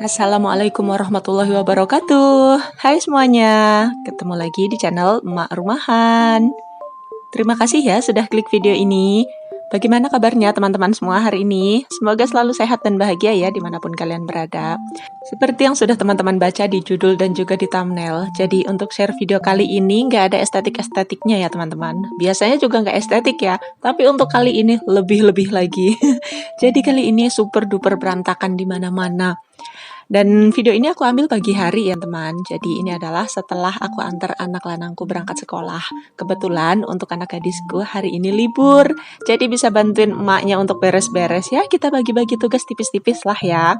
Assalamualaikum warahmatullahi wabarakatuh. Hai semuanya, ketemu lagi di channel Emak Rumahan. Terima kasih ya sudah klik video ini. Bagaimana kabarnya teman-teman semua hari ini? Semoga selalu sehat dan bahagia ya dimanapun kalian berada. Seperti yang sudah teman-teman baca di judul dan juga di thumbnail, jadi untuk share video kali ini nggak ada estetik-estetiknya ya teman-teman. Biasanya juga nggak estetik ya, tapi untuk kali ini lebih-lebih lagi. Jadi kali ini super duper berantakan di mana-mana. Dan video ini aku ambil pagi hari ya teman. Jadi ini adalah setelah aku antar anak lanangku berangkat sekolah. Kebetulan untuk anak gadisku hari ini libur. Jadi bisa bantuin emaknya untuk beres-beres ya. Kita bagi-bagi tugas tipis-tipis lah ya.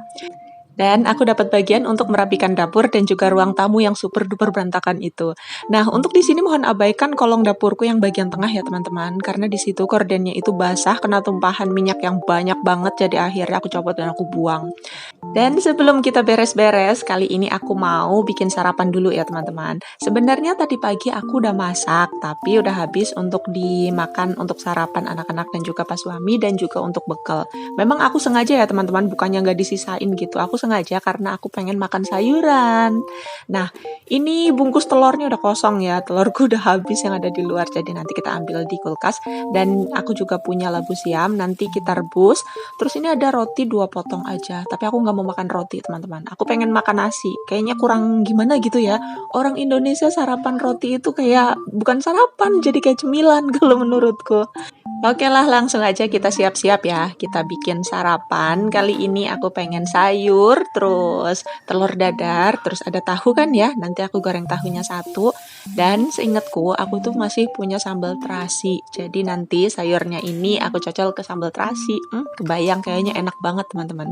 Dan aku dapat bagian untuk merapikan dapur dan juga ruang tamu yang super duper berantakan itu. Nah, untuk di sini mohon abaikan kolong dapurku yang bagian tengah ya teman-teman, karena di situ kordennya itu basah kena tumpahan minyak yang banyak banget, jadi akhirnya aku copot dan aku buang. Dan sebelum kita beres-beres, kali ini aku mau bikin sarapan dulu ya teman-teman. Sebenarnya tadi pagi aku udah masak, tapi udah habis untuk dimakan untuk sarapan anak-anak dan juga pas suami dan juga untuk bekal. Memang aku sengaja ya teman-teman, bukannya nggak disisain gitu. Aku sengaja karena aku pengen makan sayuran. Nah, ini bungkus telurnya udah kosong ya. Telurku udah habis yang ada di luar, jadi nanti kita ambil di kulkas. Dan aku juga punya labu siam, nanti kita rebus. Terus ini ada roti 2 potong aja, tapi aku nggak mau makan roti teman-teman. Aku pengen makan nasi. Kayaknya kurang gimana gitu ya. Orang Indonesia sarapan roti itu kayak bukan sarapan, jadi kayak cemilan kalau menurutku. Oke lah, langsung aja kita siap-siap ya. Kita bikin sarapan. Kali ini aku pengen sayur, terus telur dadar, terus ada tahu kan ya. Nanti aku goreng tahunya satu. Dan seingatku, aku tuh masih punya sambal terasi. Jadi nanti sayurnya ini aku cocol ke sambal terasi. Kebayang kayaknya enak banget teman-teman.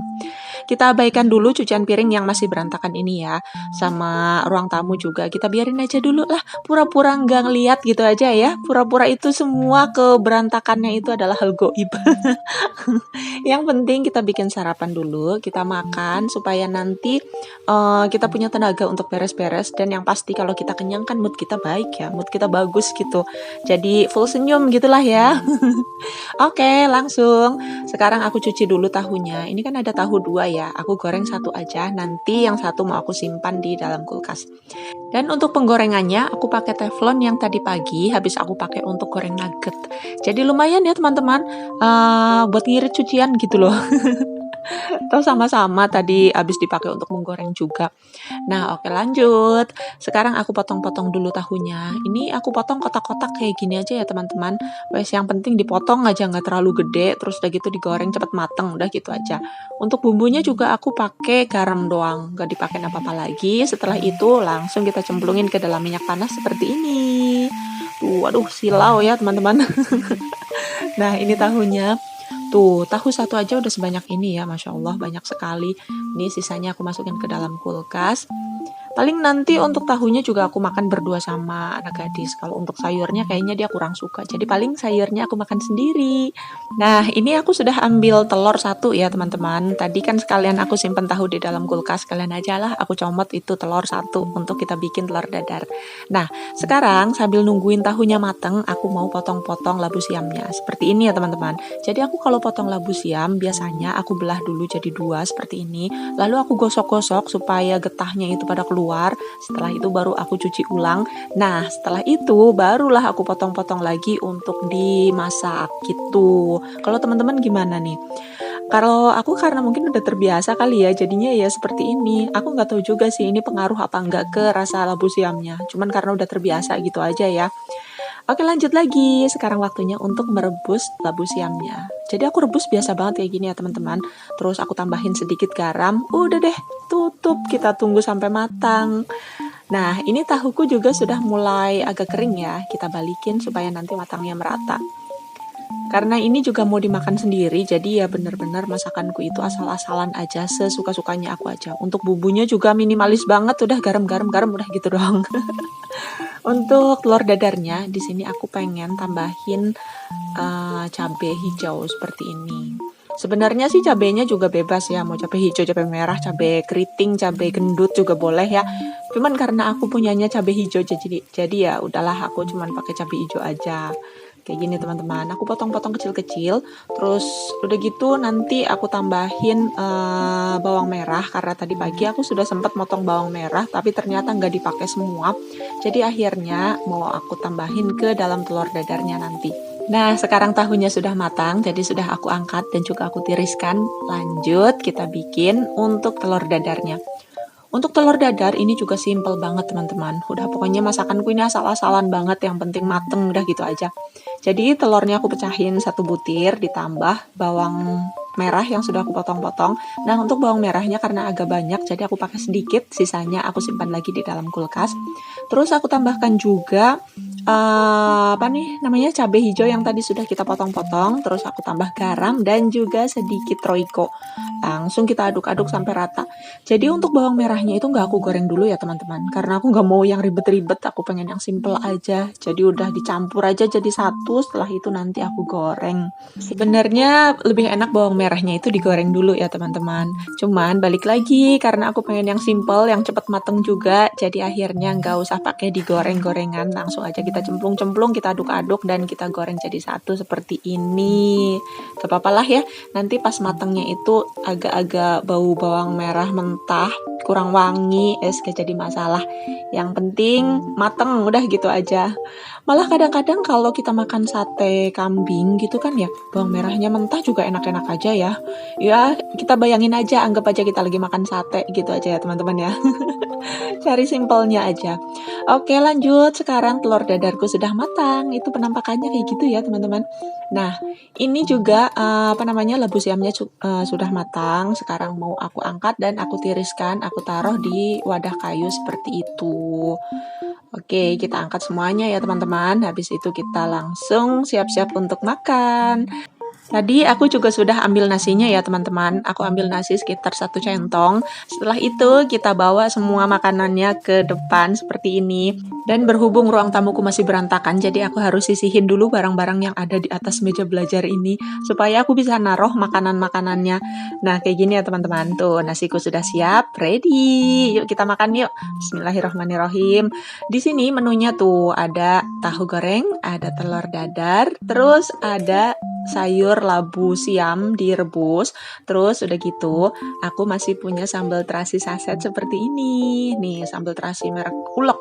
Kita abaikan dulu cucian piring yang masih berantakan ini ya. Sama ruang tamu juga. Kita biarin aja dulu lah. Pura-pura nggak ngeliat gitu aja ya. Pura-pura itu semua keberantakannya itu adalah hal goib. Yang penting kita bikin sarapan dulu. Kita makan supaya nanti kita punya tenaga untuk beres-beres. Dan yang pasti kalau kita kenyang kan mood kita baik ya. Mood kita bagus gitu. Jadi full senyum gitulah ya. Oke, langsung. Sekarang aku cuci dulu tahunya. Ini kan ada tahu 2 ya. Aku goreng satu aja. Nanti yang satu mau aku simpan di dalam kulkas. Dan untuk penggorengannya, aku pakai teflon yang tadi pagi habis aku pakai untuk goreng nugget. Jadi lumayan ya teman-teman, buat ngirit cucian gitu loh. Atau sama-sama tadi habis dipakai untuk menggoreng juga. Nah, oke lanjut. Sekarang aku potong-potong dulu tahunya. Ini aku potong kotak-kotak kayak gini aja ya teman-teman. Wes yang penting dipotong aja, nggak terlalu gede. Terus udah gitu digoreng cepet mateng, udah gitu aja. Untuk bumbunya juga aku pakai garam doang, nggak dipakai apa-apa lagi. Setelah itu langsung kita cemplungin ke dalam minyak panas seperti ini. Tuh, aduh silau ya teman-teman. Nah, ini tahunya. Tuh, tahu satu aja udah sebanyak ini ya, Masya Allah, banyak sekali. Ini sisanya aku masukin ke dalam kulkas. Paling nanti untuk tahunya juga aku makan berdua sama anak gadis. Kalau untuk sayurnya kayaknya dia kurang suka. Jadi paling sayurnya aku makan sendiri. Nah, ini aku sudah ambil telur satu ya teman-teman. Tadi kan sekalian aku simpen tahu di dalam kulkas. Kalian aja lah aku comot itu telur satu untuk kita bikin telur dadar. Nah, sekarang sambil nungguin tahunya mateng, aku mau potong-potong labu siamnya. Seperti ini ya teman-teman. Jadi aku kalau potong labu siam, biasanya aku belah dulu jadi 2 seperti ini. Lalu aku gosok-gosok supaya getahnya itu pada keluar. Setelah itu baru aku cuci ulang. Nah, setelah itu barulah aku potong-potong lagi untuk dimasak gitu. Kalau teman-teman gimana nih? Kalau aku karena mungkin udah terbiasa kali ya, jadinya ya seperti ini. Aku nggak tahu juga sih ini pengaruh apa enggak ke rasa labu siamnya. Cuman karena udah terbiasa gitu aja ya. Oke lanjut lagi, sekarang waktunya untuk merebus labu siamnya. Jadi aku rebus biasa banget kayak gini ya teman-teman. Terus aku tambahin sedikit garam, udah deh tutup, kita tunggu sampai matang. Nah ini tahuku juga sudah mulai agak kering ya, kita balikin supaya nanti matangnya merata. Karena ini juga mau dimakan sendiri, jadi ya bener-bener masakanku itu asal-asalan aja, sesuka-sukanya aku aja. Untuk bumbunya juga minimalis banget, udah garam udah gitu doang. Untuk telur dadarnya, di sini aku pengen tambahin cabai hijau seperti ini. Sebenarnya sih cabenya juga bebas ya, mau cabai hijau, cabai merah, cabai keriting, cabai gendut juga boleh ya. Cuman karena aku punyanya cabai hijau jadi ya udahlah aku cuman pakai cabai hijau aja. Kayak gini teman-teman, aku potong-potong kecil-kecil. Terus udah gitu nanti aku tambahin bawang merah, karena tadi pagi aku sudah sempat motong bawang merah tapi ternyata nggak dipakai semua. Jadi akhirnya mau aku tambahin ke dalam telur dadarnya nanti. Nah, sekarang tahunya sudah matang, jadi sudah aku angkat dan juga aku tiriskan. Lanjut kita bikin untuk telur dadarnya. Untuk telur dadar ini juga simple banget teman-teman. Udah pokoknya masakanku ini asal-asalan banget, yang penting mateng, udah gitu aja. Jadi telurnya aku pecahin 1 butir, ditambah bawang merah yang sudah aku potong-potong. Nah, untuk bawang merahnya karena agak banyak, jadi aku pakai sedikit, sisanya aku simpan lagi di dalam kulkas. Terus aku tambahkan juga apa nih namanya, cabai hijau yang tadi sudah kita potong-potong. Terus aku tambah garam dan juga sedikit roiko. Langsung kita aduk-aduk sampai rata. Jadi untuk bawang merahnya itu nggak aku goreng dulu ya teman-teman, karena aku nggak mau yang ribet-ribet, aku pengen yang simple aja. Jadi udah dicampur aja jadi satu, setelah itu nanti aku goreng. Sebenarnya lebih enak bawang merahnya itu digoreng dulu ya teman-teman. Cuman balik lagi, karena aku pengen yang simple, yang cepet mateng juga, jadi akhirnya nggak usah pakai digoreng-gorengan, langsung aja kita cemplung-cemplung, kita aduk-aduk dan kita goreng jadi satu seperti ini. Gak apa-apa lah ya, nanti pas matengnya itu agak-agak bau bawang merah mentah, kurang wangi, gak jadi masalah. Yang penting mateng, udah gitu aja. Malah kadang-kadang kalau kita makan sate kambing gitu kan ya, bawang merahnya mentah juga enak-enak aja ya. Ya, kita bayangin aja, anggap aja kita lagi makan sate gitu aja ya teman-teman ya. Cari simpelnya aja. Oke, lanjut. Sekarang telur dadarku sudah matang. Itu penampakannya kayak gitu ya teman-teman. Nah, ini juga apa namanya, labu siamnya sudah matang. Sekarang mau aku angkat dan aku tiriskan, aku taruh di wadah kayu seperti itu. Oke, kita angkat semuanya ya teman-teman. Habis itu kita langsung siap-siap untuk makan. Tadi aku juga sudah ambil nasinya ya teman-teman. Aku ambil nasi sekitar 1 centong. Setelah itu kita bawa semua makanannya ke depan seperti ini. Dan berhubung ruang tamuku masih berantakan, jadi aku harus sisihin dulu barang-barang yang ada di atas meja belajar ini, supaya aku bisa naruh makanan-makanannya. Nah, kayak gini ya teman-teman. Tuh, nasiku sudah siap, ready. Yuk kita makan yuk. Bismillahirrahmanirrahim. Di sini menunya tuh ada tahu goreng, ada telur dadar, terus ada sayur labu siam direbus. Terus udah gitu, aku masih punya sambal terasi saset seperti ini. Nih, sambal terasi merek Ulek.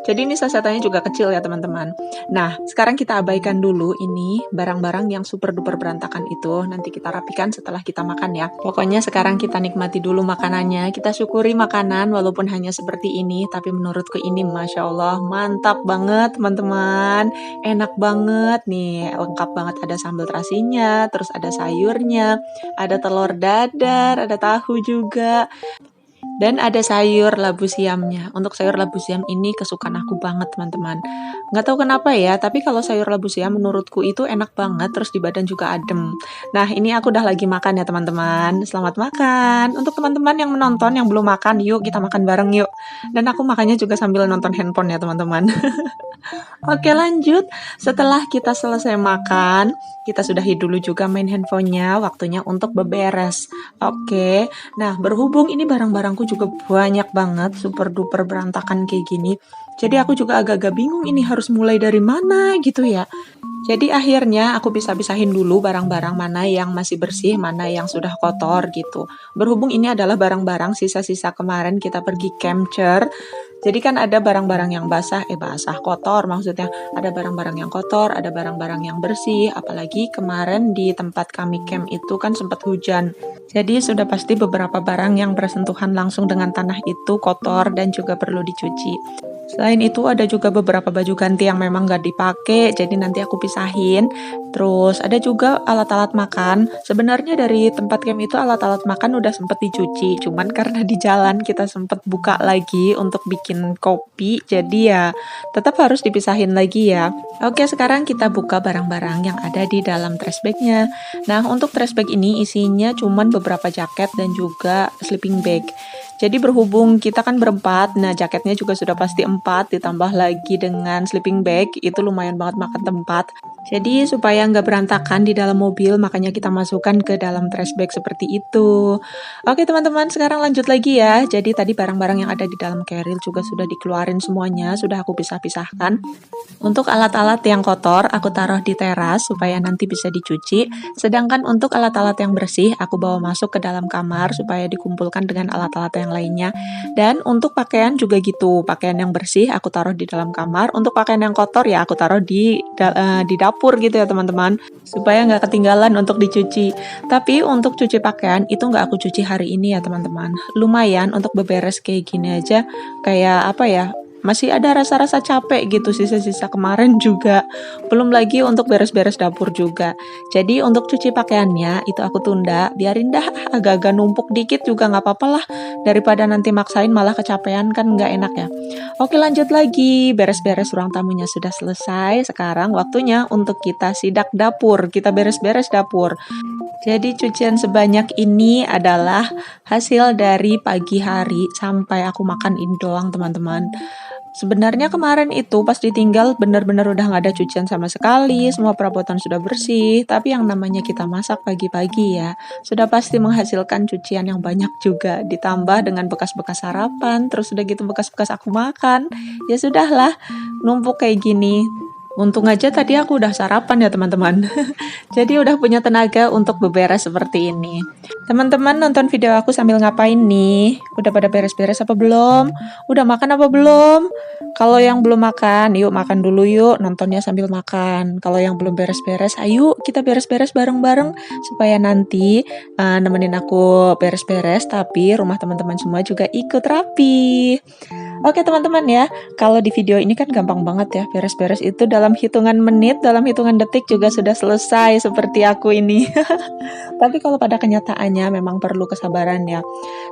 Jadi ini sasetannya juga kecil ya teman-teman. Nah, sekarang kita abaikan dulu ini barang-barang yang super duper berantakan itu. Nanti kita rapikan setelah kita makan ya. Pokoknya sekarang kita nikmati dulu makanannya. Kita syukuri makanan walaupun hanya seperti ini. Tapi menurutku ini Masya Allah mantap banget teman-teman. Enak banget nih. Lengkap banget, ada sambal terasinya, terus ada sayurnya, ada telur dadar, ada tahu juga. Dan ada sayur labu siamnya. Untuk sayur labu siam ini kesukaan aku banget teman-teman. Nggak tahu kenapa ya, tapi kalau sayur labu siam menurutku itu enak banget, terus di badan juga adem. Nah, ini aku udah lagi makan ya teman-teman. Selamat makan. Untuk teman-teman yang menonton, yang belum makan, yuk kita makan bareng yuk. Dan aku makannya juga sambil nonton handphone ya teman-teman. Oke, lanjut. Setelah kita selesai makan, kita sudahi dulu juga main handphonenya, waktunya untuk beberes. Oke, nah berhubung ini barang-barangku juga banyak banget, super duper berantakan kayak gini. Jadi aku juga agak-agak bingung ini harus mulai dari mana gitu ya. Jadi akhirnya aku pisah-pisahin dulu barang-barang mana yang masih bersih, mana yang sudah kotor gitu. Berhubung ini adalah barang-barang sisa-sisa kemarin kita pergi capture. Jadi kan ada barang-barang yang basah, kotor maksudnya. Ada barang-barang yang kotor, ada barang-barang yang bersih. Apalagi kemarin di tempat kami camp itu kan sempat hujan. Jadi sudah pasti beberapa barang yang bersentuhan langsung dengan tanah itu kotor dan juga perlu dicuci. Selain itu ada juga beberapa baju ganti yang memang nggak dipakai, jadi nanti aku pisahin. Terus ada juga alat-alat makan. Sebenarnya dari tempat camp itu alat-alat makan udah sempet dicuci, cuman karena di jalan kita sempet buka lagi untuk bikin kopi, jadi ya tetap harus dipisahin lagi ya. Oke, sekarang kita buka barang-barang yang ada di dalam trash bagnya. Nah, untuk trash bag ini isinya cuman beberapa jaket dan juga sleeping bag. Jadi berhubung kita kan berempat, nah jaketnya juga sudah pasti 4, ditambah lagi dengan sleeping bag, itu lumayan banget makan tempat. Jadi supaya nggak berantakan di dalam mobil, makanya kita masukkan ke dalam trash bag seperti itu. Oke teman-teman, sekarang lanjut lagi ya. Jadi tadi barang-barang yang ada di dalam carrier juga sudah dikeluarin semuanya, sudah aku pisah-pisahkan. Untuk alat-alat yang kotor, aku taruh di teras supaya nanti bisa dicuci. Sedangkan untuk alat-alat yang bersih, aku bawa masuk ke dalam kamar supaya dikumpulkan dengan alat-alat yang lainnya. Dan untuk pakaian juga gitu, pakaian yang bersih aku taruh di dalam kamar. Untuk pakaian yang kotor ya aku taruh di dapur gitu ya teman-teman, supaya nggak ketinggalan untuk dicuci. Tapi untuk cuci pakaian itu nggak aku cuci hari ini ya teman-teman. Lumayan untuk beberes kayak gini aja, kayak apa ya, masih ada rasa-rasa capek gitu, sisa-sisa kemarin juga. Belum lagi untuk beres-beres dapur juga. Jadi untuk cuci pakaiannya itu aku tunda, biarin dah agak-agak numpuk dikit juga nggak apa-apa lah. Daripada nanti maksain malah kecapean kan nggak enak ya. Oke lanjut lagi, beres-beres ruang tamunya sudah selesai. Sekarang waktunya untuk kita sidak dapur, kita beres-beres dapur. Jadi cucian sebanyak ini adalah hasil dari pagi hari sampai aku makan ini doang teman-teman. Sebenarnya kemarin itu pas ditinggal benar-benar udah nggak ada cucian sama sekali, semua perabotan sudah bersih. Tapi yang namanya kita masak pagi-pagi ya, sudah pasti menghasilkan cucian yang banyak juga. Ditambah dengan bekas-bekas sarapan, terus udah gitu bekas-bekas aku makan. Ya sudahlah, numpuk kayak gini. Untung aja tadi aku udah sarapan ya teman-teman. Jadi udah punya tenaga untuk beberes seperti ini. Teman-teman nonton video aku sambil ngapain nih? Udah pada beres-beres apa belum? Udah makan apa belum? Kalau yang belum makan, yuk makan dulu yuk, nontonnya sambil makan. Kalau yang belum beres-beres, ayo kita beres-beres bareng-bareng supaya nanti nemenin aku beres-beres, tapi rumah teman-teman semua juga ikut rapi. Oke teman-teman ya, kalau di video ini kan gampang banget ya, beres-beres itu dalam hitungan menit, dalam hitungan detik juga sudah selesai seperti aku ini. Tapi kalau pada kenyataannya memang perlu kesabaran ya.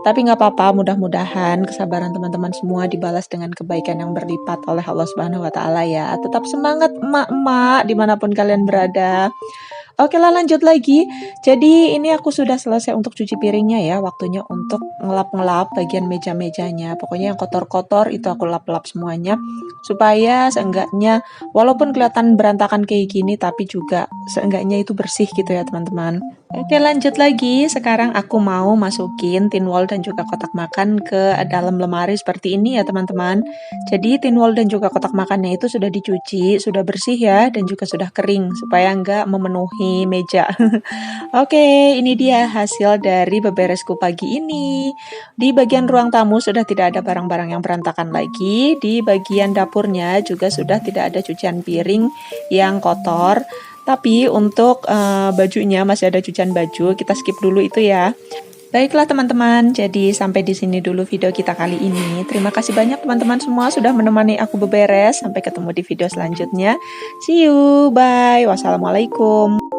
Tapi nggak apa-apa, mudah-mudahan kesabaran teman-teman semua dibalas dengan kebaikan yang berlipat oleh Allah Subhanahu wa Ta'ala ya. Tetap semangat emak-emak dimanapun kalian berada. Oke lah lanjut lagi. Jadi ini aku sudah selesai untuk cuci piringnya ya. Waktunya untuk ngelap-ngelap bagian meja-mejanya. Pokoknya yang kotor-kotor itu aku lap-lap semuanya. Supaya seenggaknya walaupun kelihatan berantakan kayak gini, tapi juga seenggaknya itu bersih gitu ya teman-teman. Oke lanjut lagi, sekarang aku mau masukin tin wall dan juga kotak makan ke dalam lemari seperti ini ya teman-teman. Jadi tin wall dan juga kotak makannya itu sudah dicuci, sudah bersih ya, dan juga sudah kering supaya nggak memenuhi meja. Oke, ini dia hasil dari beberesku pagi ini. Di bagian ruang tamu sudah tidak ada barang-barang yang berantakan lagi. Di bagian dapurnya juga sudah tidak ada cucian piring yang kotor. Tapi untuk bajunya masih ada cucian baju, kita skip dulu itu ya. Baiklah teman-teman, jadi sampai di sini dulu video kita kali ini. Terima kasih banyak teman-teman semua sudah menemani aku beberes. Sampai ketemu di video selanjutnya. See you, bye. Wassalamualaikum.